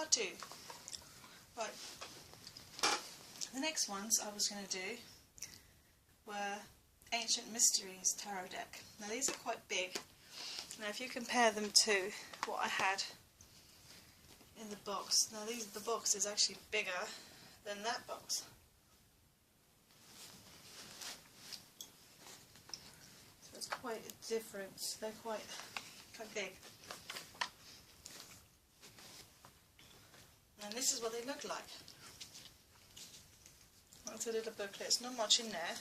part 2. Right, the next ones I was going to do were Ancient Mysteries Tarot deck. Now these are quite big. Now if you compare them to what I had in the box, now the box is actually bigger than that box. So it's quite a difference, they're quite big. And this is what they look like. That's a little booklet, it's not much in there.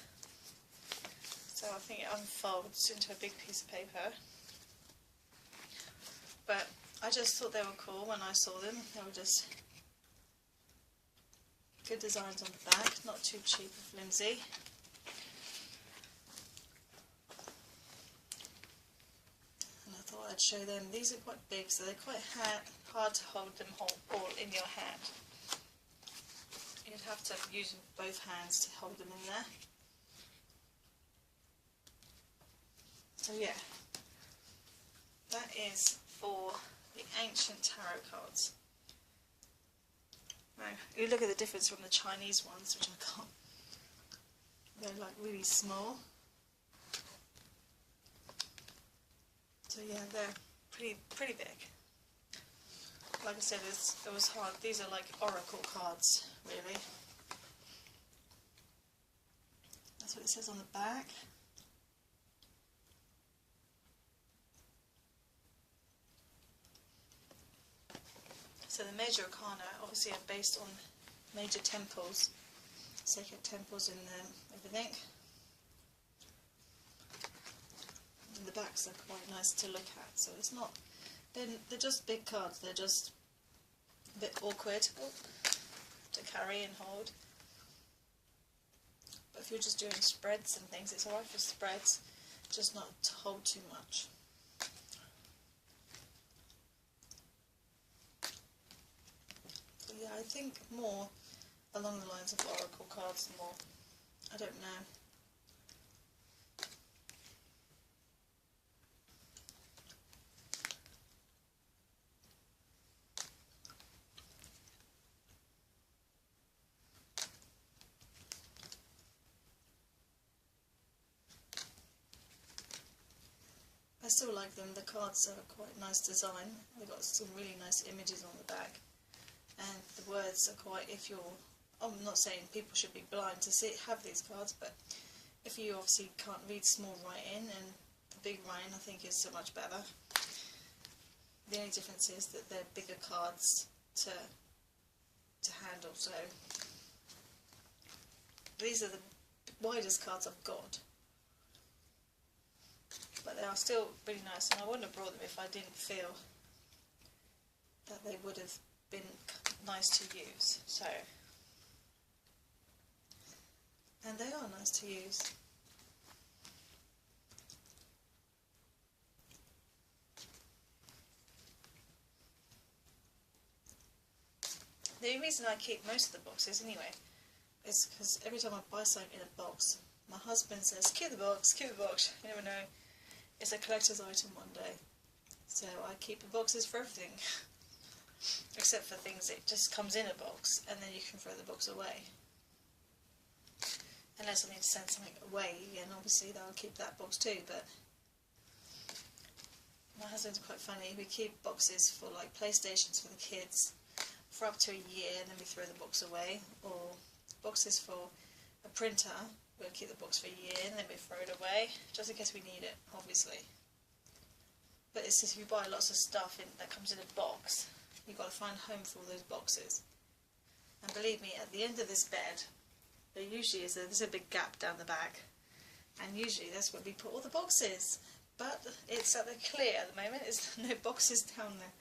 So I think it unfolds into a big piece of paper. But I just thought they were cool when I saw them. They were just good designs on the back, not too cheap or flimsy. And I thought I'd show them. These are quite big, so they're quite hard to hold them all in your hand. You'd have to use both hands to hold them in there. So yeah, that is for the ancient tarot cards. Now, you look at the difference from the Chinese ones, which I can't. They're like really small. So yeah, they're pretty big. Like I said, it was hard. These are like oracle cards, really. That's what it says on the back. So the major arcana obviously are based on major temples, sacred temples and everything. And the backs are quite nice to look at, so it's not, they're just big cards, they're just a bit awkward to carry and hold. But if you're just doing spreads and things, it's alright for spreads, just not to hold too much. Yeah, I think more along the lines of oracle cards more. I don't know. I still like them. The cards are quite nice design. They've got some really nice images on the back. And the words are quite, if you're, I'm not saying people should be blind to have these cards, but if you obviously can't read small writing, and the big writing I think is so much better. The only difference is that they're bigger cards to handle, so these are the widest cards I've got. But they are still really nice, and I wouldn't have brought them if I didn't feel that they would have been nice to use. So, and they are nice to use. The reason I keep most of the boxes anyway is because every time I buy something in a box, my husband says, keep the box, you never know, it's a collector's item one day. So I keep the boxes for everything. Except for things that just comes in a box and then you can throw the box away. Unless I need to send something away, and obviously I'll keep that box too, but my husband's quite funny. We keep boxes for like PlayStations for the kids for up to a year, and then we throw the box away, or boxes for a printer, we'll keep the box for a year and then we throw it away, just in case we need it, obviously. But it's just if you buy lots of stuff that comes in a box, you've got to find a home for all those boxes. And believe me, at the end of this bed, there usually is there's a big gap down the back, and usually that's where we put all the boxes. But it's at the clear at the moment, there's no boxes down there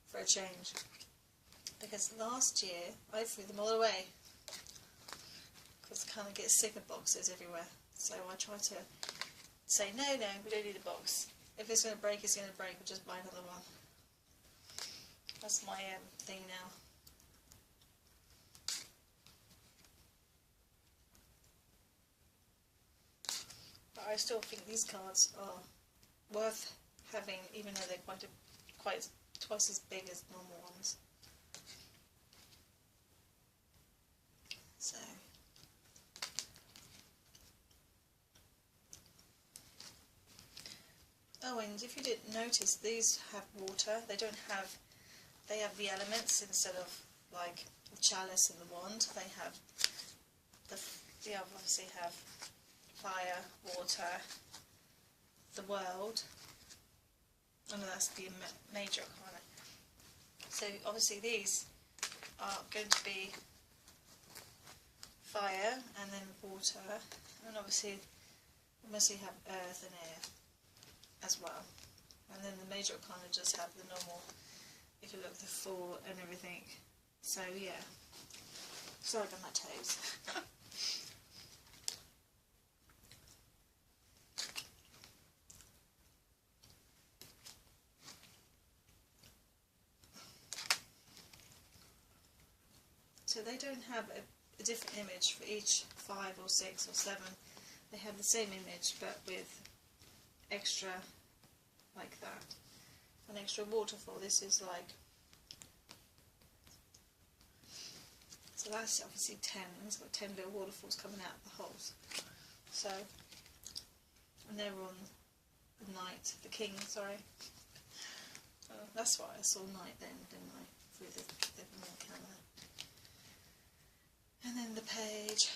for a change. Because last year I threw them all away, because I kind of get sick of boxes everywhere. So I try to say, no, we don't need a box. If it's going to break, it's going to break, we'll just buy another one. That's my thing now. But I still think these cards are worth having, even though they're quite twice as big as normal ones. Oh, and if you didn't notice, these have water. They have the elements instead of like the chalice and the wand. They obviously have fire, water, the world. Oh no, that's the major arcana. So obviously these are going to be fire and then water, and obviously we mostly have earth and air as well. And then the major arcana just have the normal, if you look, the Fool and everything. So yeah, sorry about my toes. So they don't have a different image for each 5 or 6 or 7. They have the same image but with extra, like that, an extra waterfall. This is like, so that's obviously 10. It's got 10 little waterfalls coming out of the holes. So, and they're on the knight, the king, sorry. That's why I saw knight then, didn't I? Through the camera. And then the page,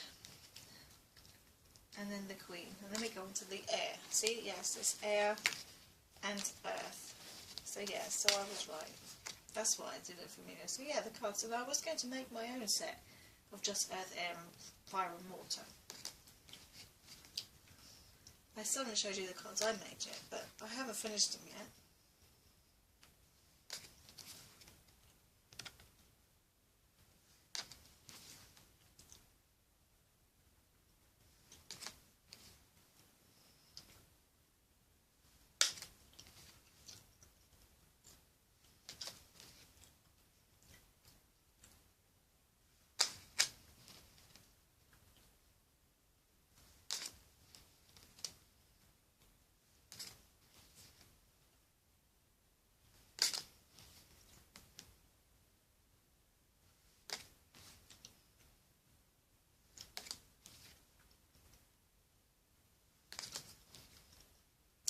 and then the queen, and then we go on to the air. See, yes, there's air and earth. So yeah, so I was right. That's why I did it for me. So yeah, the cards, and I was going to make my own set of just earth, air, and fire and water. I still haven't showed you the cards I made yet, but I haven't finished them yet.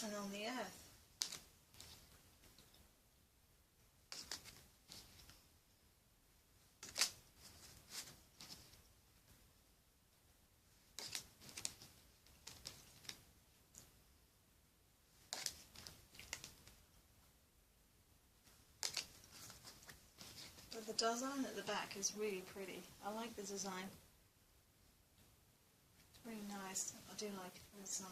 And on the earth. But the design at the back is really pretty. I like the design. It's really nice. I do like the design.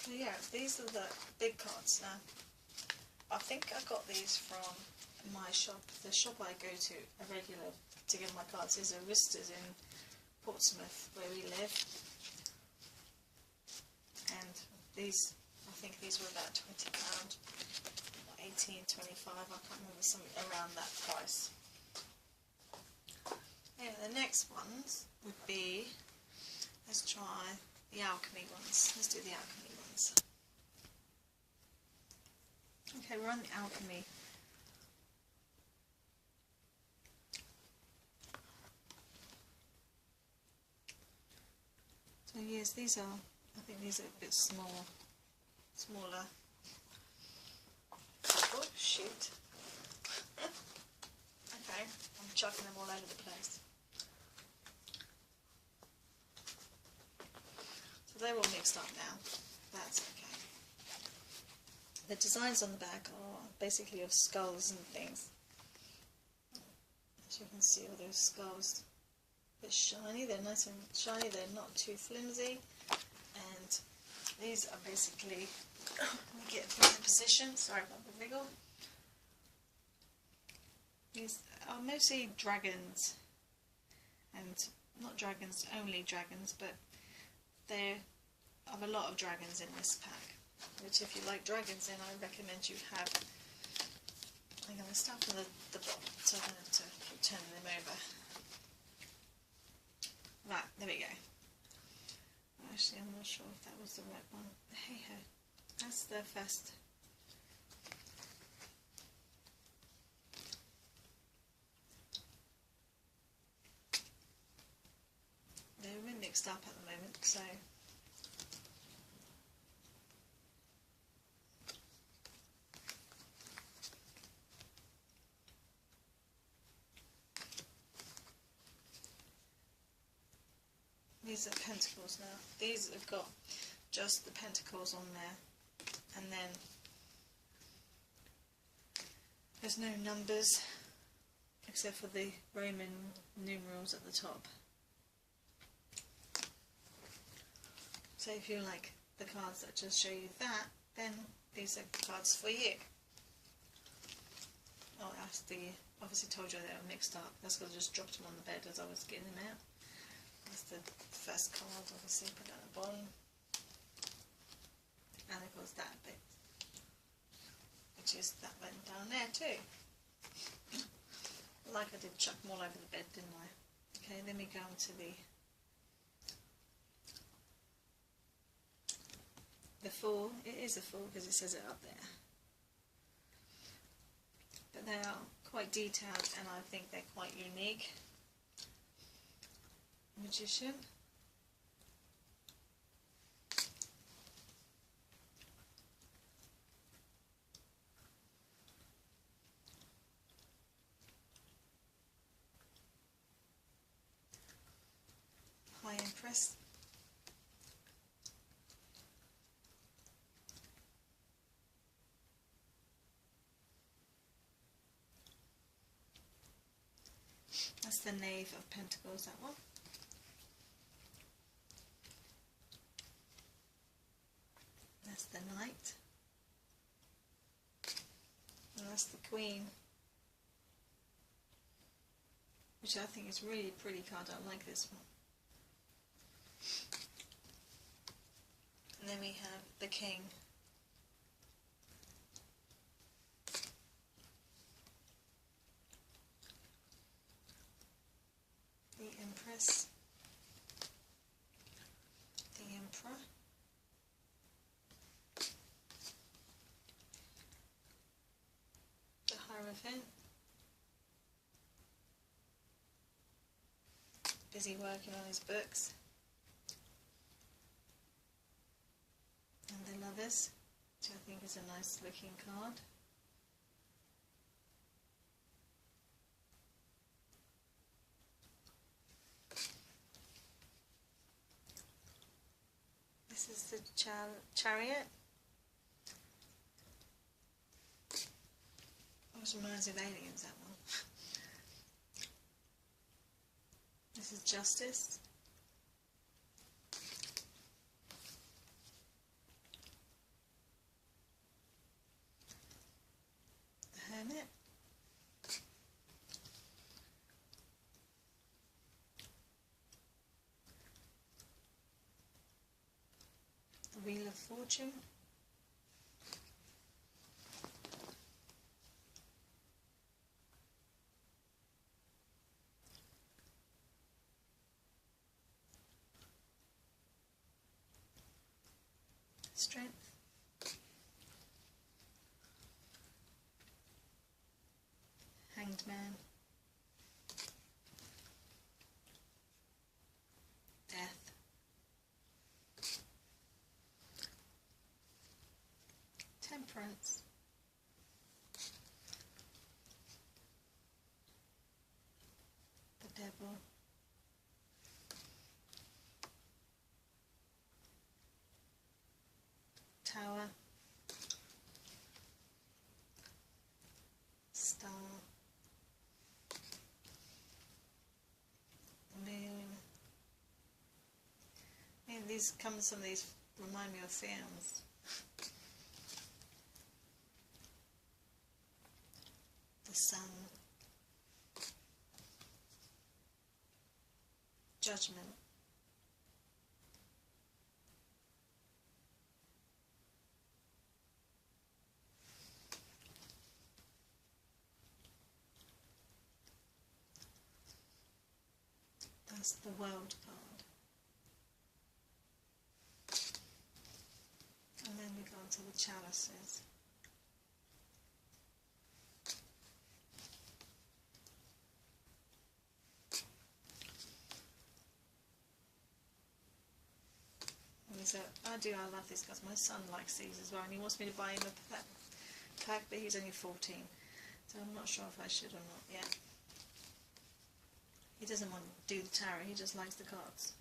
So yeah, these are the big cards now. I think I got these from my shop. The shop I go to a regular to get my cards is Aristas in Portsmouth, where we live. And these, I think these were about £20, 18, 25, I can't remember, something around that price. Yeah, the next ones would be, let's try the alchemy ones. Let's do the alchemy ones. Okay, we're on the alchemy. So yes, these are, I think these are a bit smaller. Oh shoot. Okay, I'm chucking them all over the place. So they're all mixed up now. That's okay. The designs on the back are basically of skulls and things. As you can see, all those skulls, a bit shiny. They're nice and shiny. They're not too flimsy. And these are basically, let me get into the position. Sorry about the wiggle. These are mostly dragons, and not dragons, only dragons, but there are a lot of dragons in this pack, which if you like dragons then I recommend you have. I'm going to start from the bottom, so I'm going to keep turning them over. Right, there we go. Actually, I'm not sure if that was the right one. Hey ho, that's the first. They're a bit mixed up at the moment, so these are pentacles now. These have got just the pentacles on there, and then there's no numbers except for the Roman numerals at the top. So if you like the cards that just show you that, then these are cards for you. Oh, obviously told you they were mixed up. That's because I just dropped them on the bed as I was getting them out. That's the first card, obviously, put at the bottom. And of course that bit, which is that went down there too. Like I did chuck them all over the bed, didn't I? Okay, then we go on to the Fool. It is a Fool because it says it up there. But they are quite detailed and I think they're quite unique. Magician. High Empress. That's the Knave of Pentacles, that one. That's the Knight. And that's the Queen. Which I think is really a pretty card. I like this one. And then we have the King. The Empress. The Emperor. The Hierophant. Busy working on his books. And the Lovers, which I think is a nice looking card. This is the Chariot. Almost reminds me of Aliens, that one. This is Justice. The Hermit. The Wheel of Fortune. Strength. Hanged Man. Death. Temperance. The Devil. Tower. Star. Moon. Yeah, some of these remind me of films. The Sun. Judgment. That's the World card. onto the chalices. So I love these cards. My son likes these as well, and he wants me to buy him a pack, but he's only 14, so I'm not sure if I should or not yet. He doesn't want to do the tarot, he just likes the cards.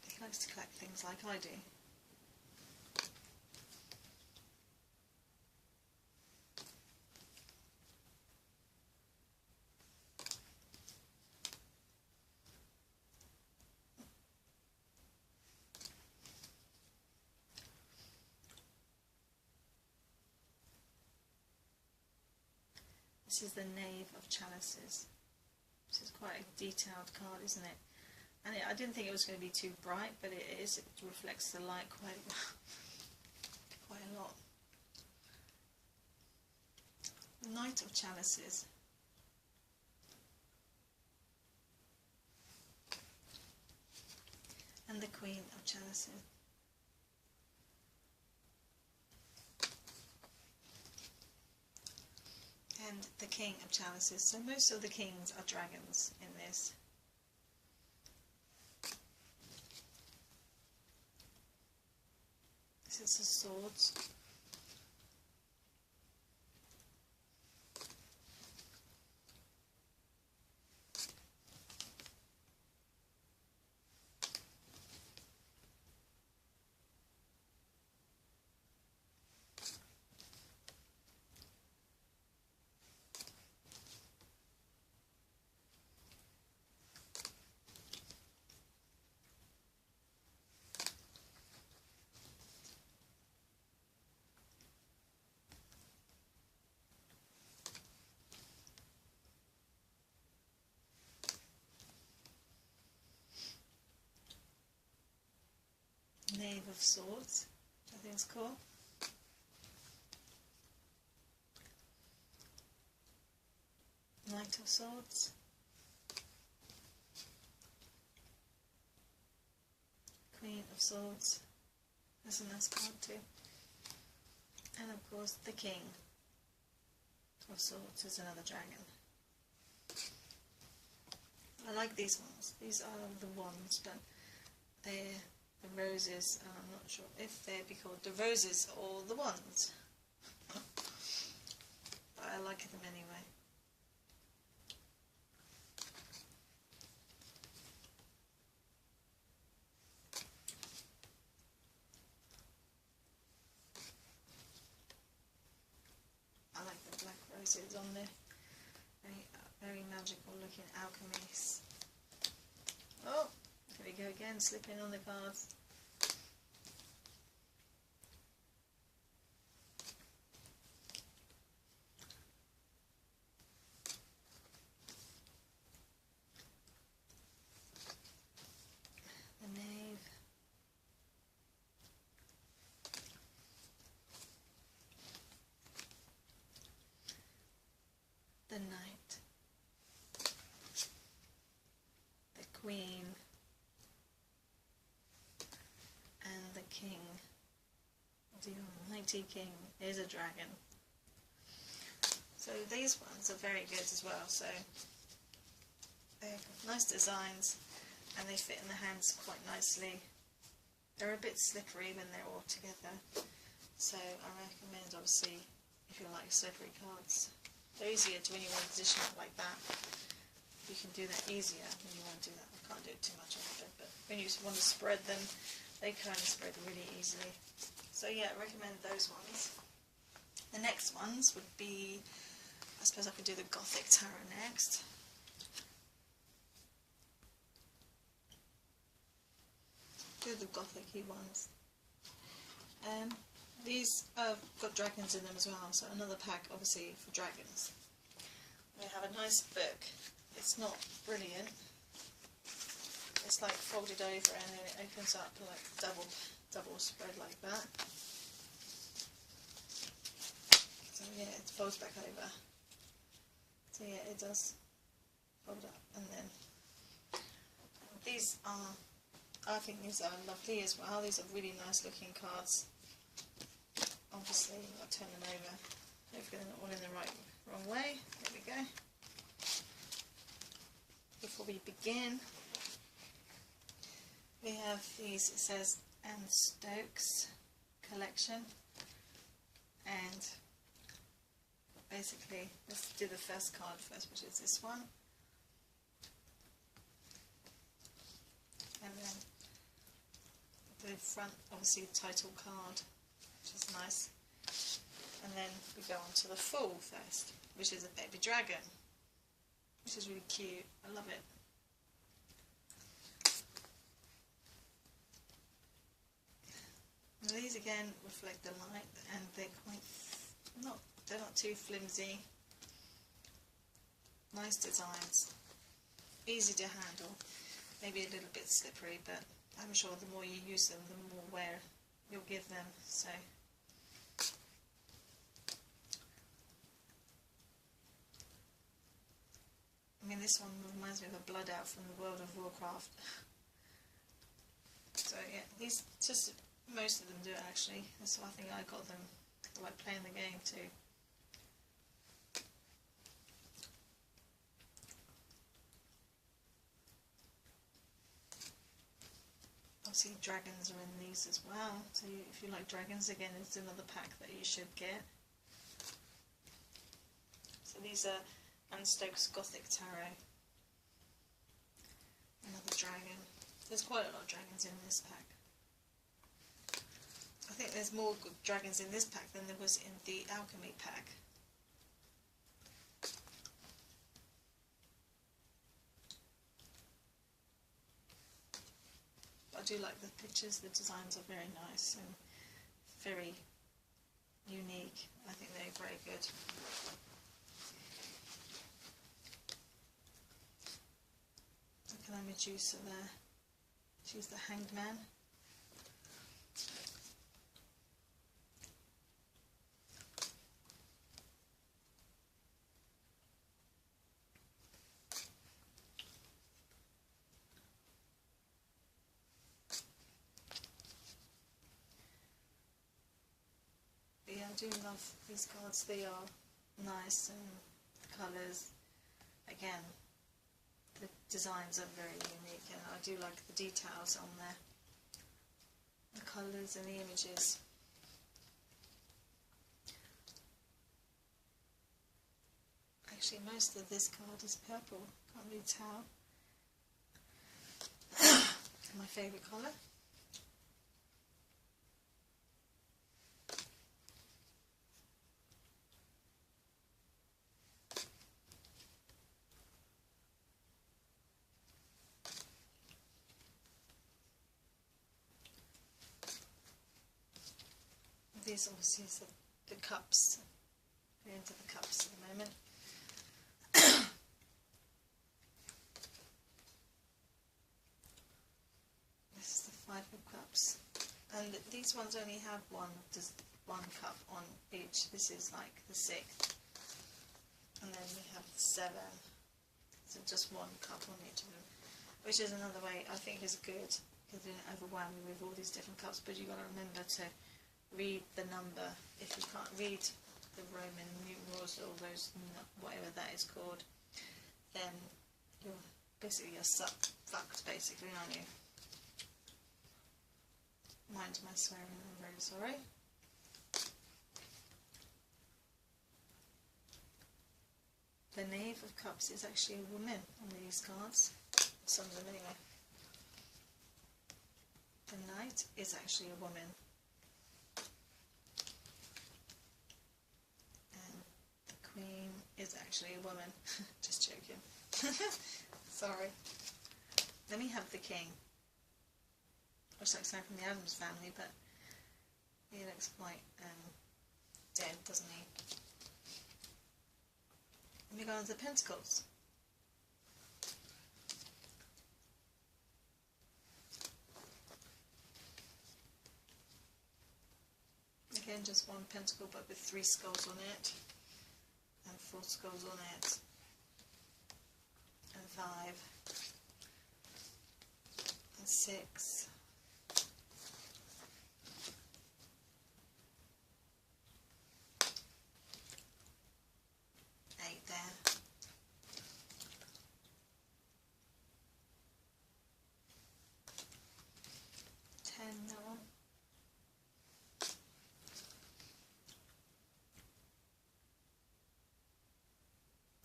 He likes to collect things like I do. This is the Knave of Chalices. This is quite a detailed card, isn't it? And I didn't think it was going to be too bright, but it is. It reflects the light quite a lot. Knight of Chalices. And the Queen of Chalices. And the King of Chalices. So most of the kings are dragons in this. This is the swords. Knave of Swords, which I think is cool. Knight of Swords. Queen of Swords. That's a nice card too. And of course the King of Swords is another dragon. I like these ones. These are the ones, but they're the roses. I'm not sure if they'd be called the roses or the ones. But I like them anyway. I like the black roses on there. Very magical looking alchemies. Oh, here we go again, slipping on the cards. The Knave. The Knight. The Queen. And the King. The Almighty King is a dragon. So these ones are very good as well. So they've got nice designs and they fit in the hands quite nicely. They're a bit slippery when they're all together. So I recommend, obviously, if you like slippery cards. They're easier to when you want to position it like that. You can do that easier when you want to do that. I can't do it too much of it, but when you want to spread them, they kind of spread really easily. So yeah, I recommend those ones. The next ones would be, I suppose I could do the Gothic Tarot next. Do the Gothic-y ones. These have got dragons in them as well, so another pack obviously for dragons. They have a nice book. It's not brilliant. It's like folded over and then it opens up like double spread like that. So yeah, it folds back over. So yeah, it does fold up, and then these are I think these are lovely as well. These are really nice looking cards. Obviously, I'll turn them over. Hopefully they're not all in the wrong way. There we go. Before we begin, we have these, it says Anne Stokes collection, and basically let's do the first card first, which is this one, and then the front, obviously title card, which is nice, and then we go on to the full first, which is a baby dragon, which is really cute. I love it. And these again reflect the light, and they're they're not too flimsy. Nice designs, easy to handle, maybe a little bit slippery, but I'm sure the more you use them, the more wear you'll give them. So I mean, this one reminds me of a Blood Out from the World of Warcraft. So yeah, these just most of them do it actually. So I think I got them like playing the game too. Obviously dragons are in these as well. So if you like dragons, again, it's another pack that you should get. So these are Anne Stokes Gothic Tarot. Another dragon. There's quite a lot of dragons in this pack. I think there's more good dragons in this pack than there was in the alchemy pack. But I do like the pictures. The designs are very nice and very unique. I think they're very good. Look at Medusa there. She's the Hanged Man. But yeah, I do love these cards. They are nice, and the colours, again, the designs are very unique, and I do like the details on there, the colours and the images. Actually, most of this card is purple, can't really tell. My favourite colour. These obviously is the cups. We're into the cups at the moment. This is the Five of Cups, and these ones only have one cup on each. This is like the sixth, and then we have the seven. So just one cup on each of them, which is another way I think is good, because they don't overwhelm you with all these different cups. But you've got to remember to read the number. If you can't read the Roman numerals, or those, whatever that is called, then you're fucked basically, aren't you? Mind my swearing, I'm very sorry. The Knave of Cups is actually a woman on these cards, some of them anyway. The Knight is actually a woman. Queen is actually a woman. Just joking. Sorry. Then we have the King. Looks like something from the Addams Family, but he looks quite dead, doesn't he? And we go on to the Pentacles. Again, just one pentacle, but with 3 skulls on it. And 4 skulls on it, and 5, 6, 8 there, 10 that one,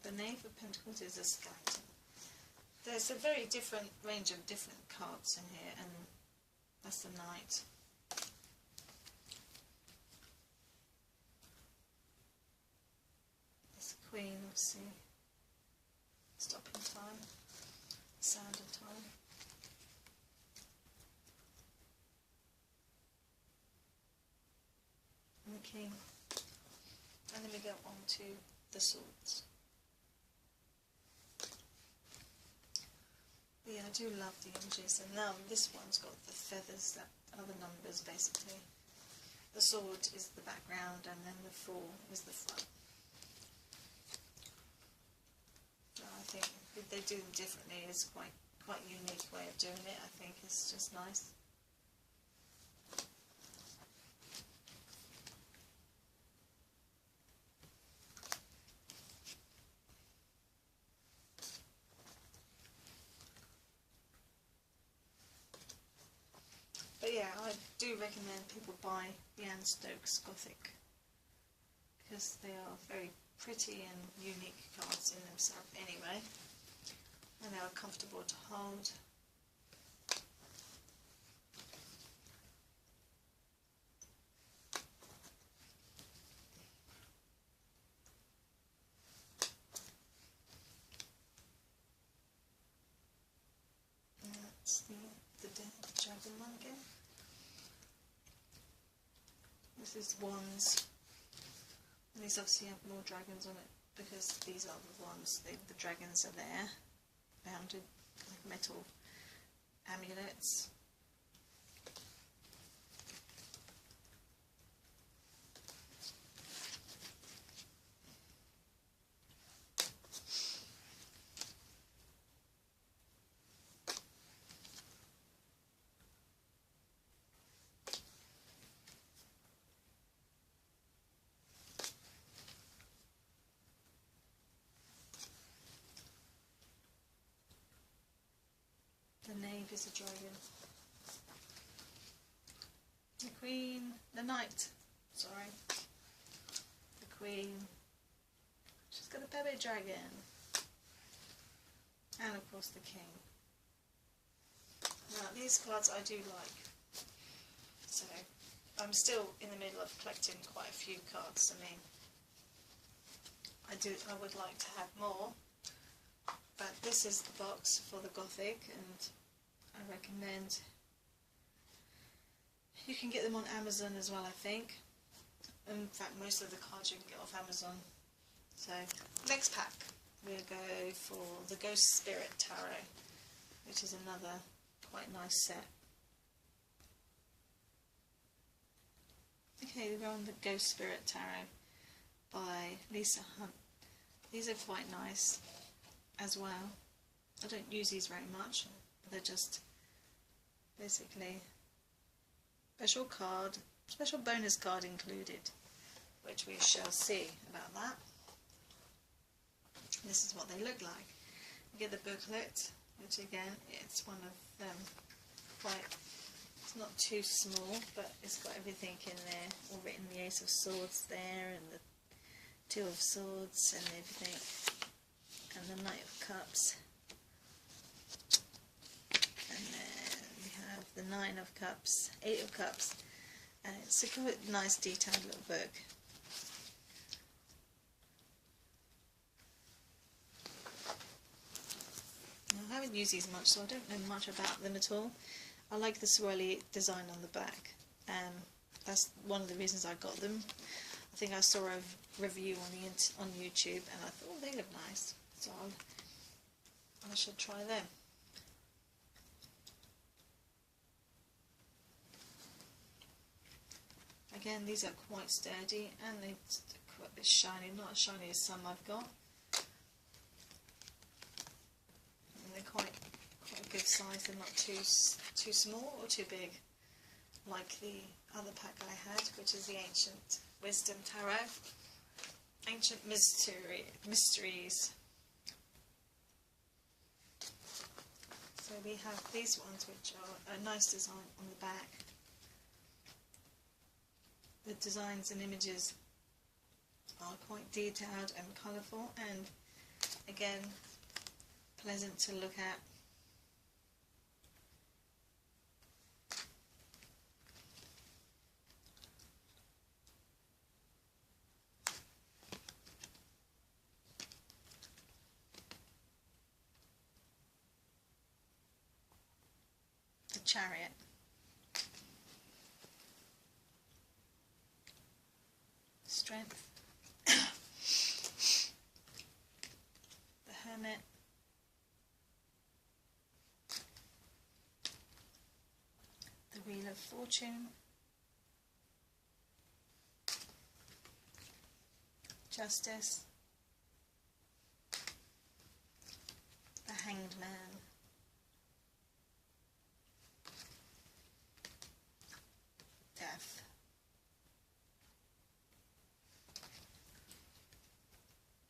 the Knave of Pentacles is a skeleton. There's a very different range of different cards in here, and that's the Knight. There's the Queen, obviously. Stopping time, sound of time. And the King. And then we go on to the Swords. Yeah, I do love the images, and now this one's got the feathers that are the numbers basically. The sword is the background, and then the 4 is the front. So I think if they do them differently, it's quite a unique way of doing it. I think it's just nice. But yeah, I do recommend people buy the Anne Stokes Gothic, because they are very pretty and unique cards in themselves anyway, and they are comfortable to hold. And that's the dragon one again. This is Wands. And these obviously have more dragons on it because these are the ones, the dragons are there, bounded with metal amulets. The Knave is a dragon. The Queen, the Knight, sorry. The Queen, she's got a baby dragon. And of course the King. Now these cards I do like. So I'm still in the middle of collecting quite a few cards. I mean, I would like to have more. But this is the box for the Gothic, and I recommend, you can get them on Amazon as well, I think. In fact, most of the cards you can get off Amazon. So, next pack, we'll go for the Ghost Spirit Tarot, which is another quite nice set. Okay, we're on the Ghost Spirit Tarot by Lisa Hunt. These are quite nice as well. I don't use these very much, they're just basically special bonus card included, which we shall see about that. This is what they look like. You get the booklet, which again, it's one of them, it's not too small, but it's got everything in there, all written, the Ace of Swords there, and the Two of Swords and everything, and the Knight of Cups, and then we have the Nine of Cups, Eight of Cups, and it's a quite nice detailed little book. Now, I haven't used these much, so I don't know much about them at all. I like the swirly design on the back, and that's one of the reasons I got them. I think I saw a review on YouTube, and I thought, oh, they look nice, so I should try them. Again, these are quite sturdy, and they're quite a bit shiny, not as shiny as some I've got. And they're quite a good size, they're not too too small or too big, like the other pack I had, which is the Ancient Wisdom Tarot. Ancient Mysteries. So we have these ones, which are a nice design on the back. The designs and images are quite detailed and colourful, and again pleasant to look at. The Chariot. Strength. The Hermit. The Wheel of Fortune. Justice. The Hanged Man. Death.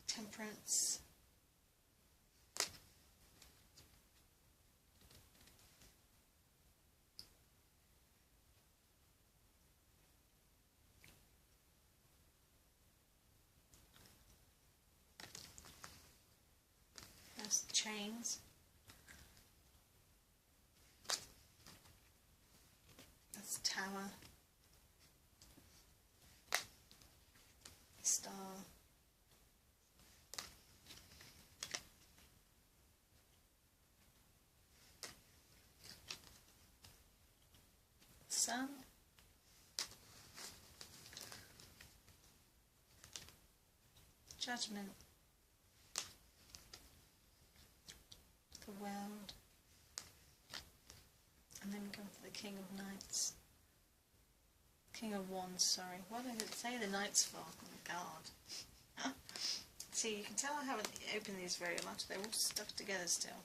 Temperance. That's Chains. That's Tower. Star. Sun. Judgment. The World. And then we go for the King of Knights. King of Wands, sorry. What did it say the Knights for? Oh my god. See, you can tell I haven't opened these very much. They're all stuck together still.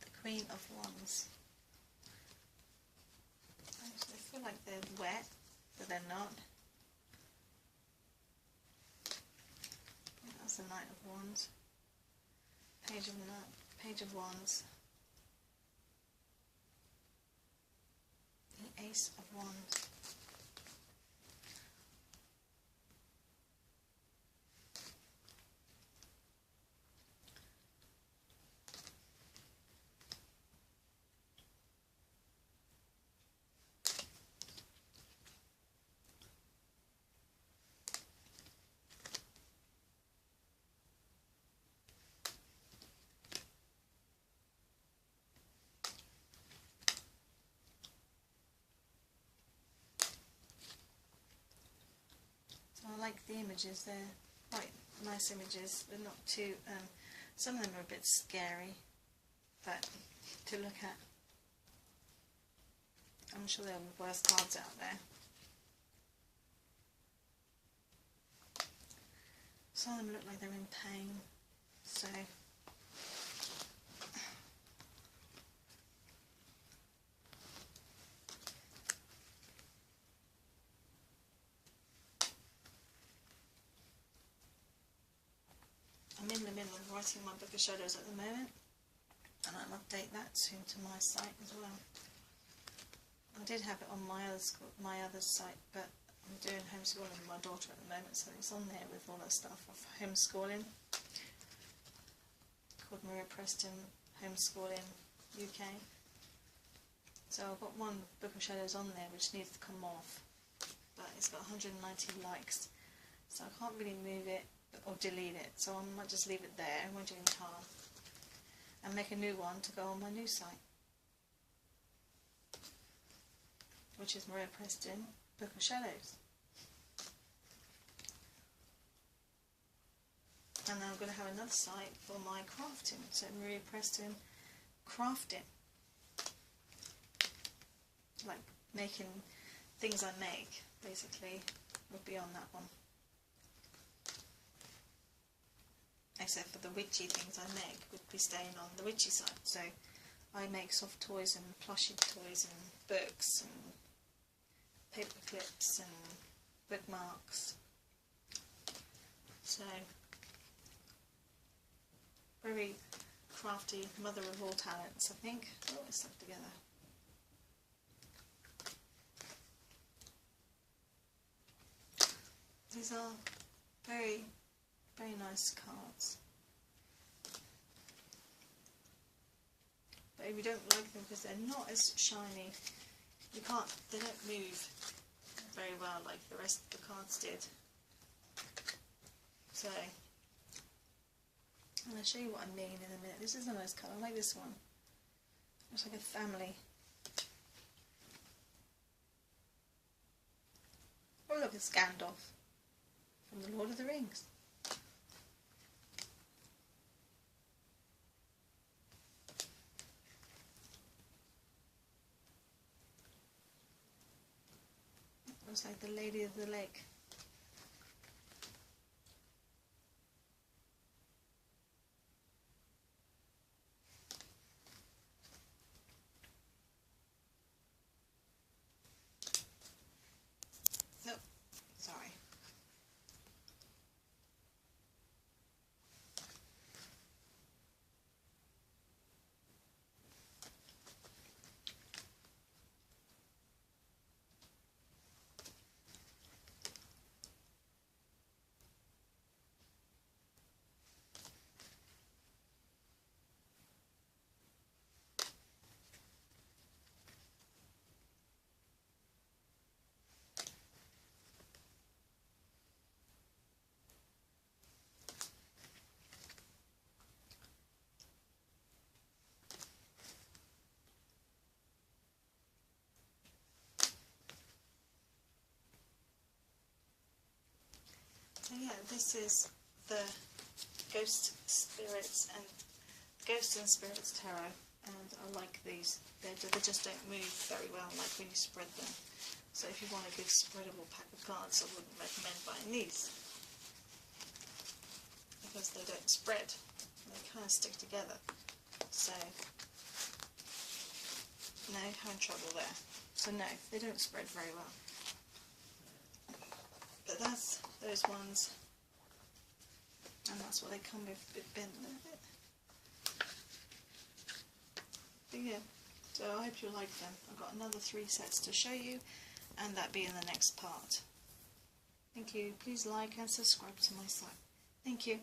The Queen of Wands. Actually, I feel like they're wet, but they're not. That's the Knight of Wands. Page of Wands. The Ace of Wands. I like the images, they're quite nice images, they're not too, some of them are a bit scary, but to look at. I'm sure there are worse cards out there. Some of them look like they're in pain, so I'm in the middle of writing my Book of Shadows at the moment, and I'll update that soon to my site as well. I did have it on my other site, but I'm doing homeschooling with my daughter at the moment, so it's on there with all the stuff of homeschooling. Called Maria Preston Homeschooling UK. So I've got one Book of Shadows on there which needs to come off, but it's got 190 likes, so I can't really move it or delete it, so I might just leave it there, I won't do any harm, and make a new one to go on my new site, which is Maria Preston Book of Shadows. And then I'm going to have another site for my crafting, so Maria Preston Crafting, like making things I make basically would be on that one, except for the witchy things I make would be staying on the witchy side. So I make soft toys and plushy toys and books and paper clips and bookmarks. So, very crafty mother of all talents, I think. Oh, it's stuck together. These are very, very nice cards. But if you don't like them because they're not as shiny, they don't move very well like the rest of the cards did. So, I'm going to show you what I mean in a minute. This is a nice colour, I like this one. Looks like a family. Oh look, it's Gandalf from the Lord of the Rings. Looks like the Lady of the Lake. Oh, sorry. So yeah, this is the Ghosts and Spirits Tarot, and I like these. They just don't move very well like when you spread them. So if you want a good spreadable pack of cards, I wouldn't recommend buying these because they don't spread. They kind of stick together. So no, having trouble there. So no, they don't spread very well. But that's those ones, and that's what they come with, a bit bent a little bit. But yeah, so I hope you like them. I've got another 3 sets to show you, and that be in the next part. Thank you. Please like and subscribe to my site. Thank you.